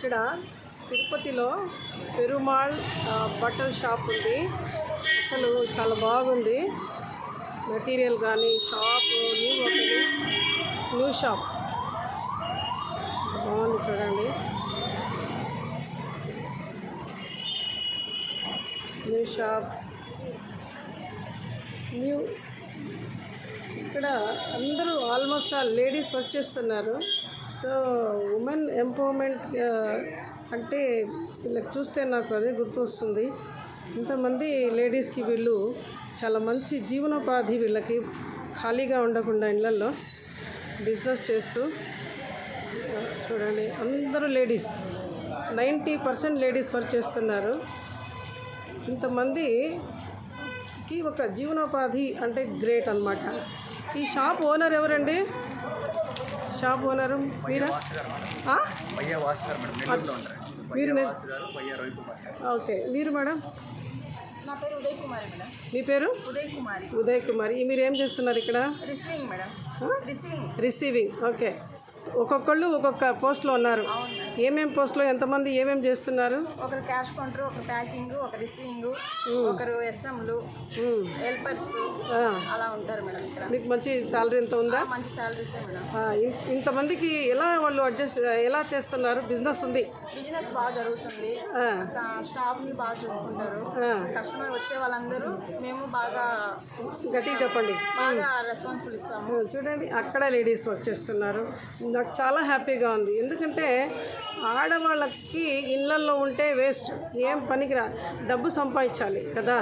ఇక్కడ తిరుపతిలో పెరుమాళ్ బట్టల షాప్ ఉంది. అసలు చాలా బాగుంది. మెటీరియల్ కానీ షాప్ న్యూ షాప్ బాగుంది చూడండి. న్యూ షాప్ ఇక్కడ అందరూ ఆల్మోస్ట్ ఆల్ లేడీస్ వర్క్ చేస్తున్నారు. సో ఉమెన్ ఎంపవర్మెంట్ అంటే వీళ్ళకి చూస్తే నాకు అదే గుర్తు వస్తుంది. ఇంతమంది లేడీస్కి వీళ్ళు చాలా మంచి జీవనోపాధి, వీళ్ళకి ఖాళీగా ఉండకుండా ఇళ్ళల్లో బిజినెస్ చేస్తూ చూడండి. అందరూ లేడీస్ 90% లేడీస్ వర్క్ చేస్తున్నారు. ఇంతమందికి ఒక జీవనోపాధి అంటే గ్రేట్ అన్నమాట. ఈ షాప్ ఓనర్ ఎవరండి? షాప్ ఓనరు మీరా? మీరు ఓకే. మీరు మేడం? నా పేరు ఉదయ్ కుమారి మేడం. మీ పేరు? ఉదయ్ కుమారి. మీరు ఏం చేస్తున్నారు ఇక్కడ? Receiving madam. రిసీవింగ్. ఓకే. ఒక్కొక్కళ్ళు ఒక్కొక్క పోస్ట్లో ఉన్నారు. ఏమేమి పోస్ట్లో ఎంతమంది ఏమేమి చేస్తున్నారు? ఒకరు క్యాష్ కౌంటర్, ఒకరు ప్యాకింగ్, ఒక రిసీవింగ్, ఒకరు ఎస్ఎంలు, హెల్పర్స్ అలా ఉంటారు మేడం. ఇక్కడ మీకు మంచి శాలరీ ఎంత ఉందా? మంచి శాలరీస్ మేడం. ఇంతమందికి వాళ్ళు ఎలా చేస్తున్నారు? బిజినెస్ ఉంది, బిజినెస్ బాగా జరుగుతుంది. స్టాఫ్ని బాగా చూసుకుంటారు. కస్టమర్ వచ్చే వాళ్ళందరూ మేము బాగా గట్టిగా చెప్పండి, బాగా రెస్పాన్సిబుల్ ఇస్తాము. చూడండి అక్కడ లేడీస్ వర్క్ చేస్తున్నారు. నాకు చాలా హ్యాపీగా ఉంది. ఎందుకంటే ఆడవాళ్ళకి ఇళ్ళల్లో ఉంటే వేస్ట్, ఏం పనికిరా. డబ్బు సంపాదించాలి కదా,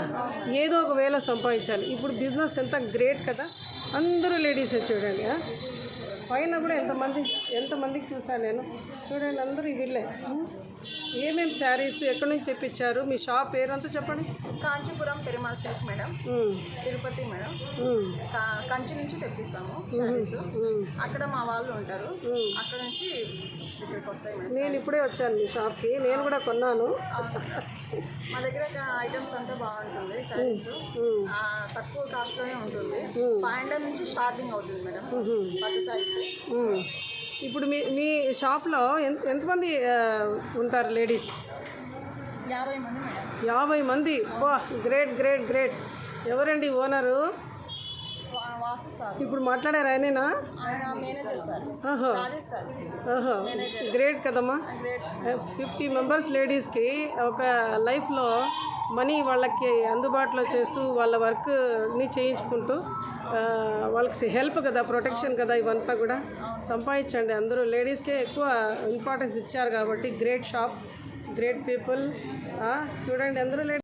ఏదో ఒక వేళ సంపాదించాలి. ఇప్పుడు బిజినెస్ ఎంత గ్రేట్ కదా. అందరూ లేడీసే చూడండి. పైన కూడా ఎంతమందికి చూసాను నేను. చూడండి అందరూ వీళ్ళే. ఏమేమి శారీస్ ఎక్కడి నుంచి తెప్పించారు? మీ షాప్ పేరు అంతా చెప్పండి. Kanchipuram Perumal silk madam, Tirupati madam. Kanchi నుంచి తెప్పిస్తాము శారీస్. అక్కడ మా వాళ్ళు ఉంటారు, అక్కడ నుంచి ఇక్కడికి వస్తాయి మేడం. నేను ఇప్పుడే వచ్చాను మీ షాప్కి, నేను కూడా కొన్నాను. మా దగ్గర ఐటమ్స్ అంతా బాగుంటుంది. శారీస్ తక్కువ కాస్ట్లోనే ఉంటుంది. 500 నుంచి స్టార్టింగ్ అవుతుంది మేడం పట్టు శారీస్. ఇప్పుడు మీ షాప్లో ఎంతమంది ఉంటారు లేడీస్? 50 మంది మేడం. 50 మంది. బా, గ్రేట్ గ్రేట్ గ్రేట్. ఎవరండి ఓనరు? వాసు సార్. ఇప్పుడు మాట్లాడారు ఆయనేనా? Manager sir. ఓహో, గ్రేట్ కదమ్మా. 50 మెంబర్స్ లేడీస్కి ఒక లైఫ్లో మనీ వాళ్ళకి అందుబాటులో చేస్తూ వాళ్ళ వర్క్ని చేయించుకుంటూ వాళ్ళకి హెల్ప్ కదా, ప్రొటెక్షన్ కదా, ఇవంతా కూడా సంపాదించండి. అందరూ లేడీస్కే ఎక్కువ ఇంపార్టెన్స్ ఇచ్చారు కాబట్టి గ్రేట్ షాప్, గ్రేట్ పీపుల్. చూడండి అందరూ లేడీస్.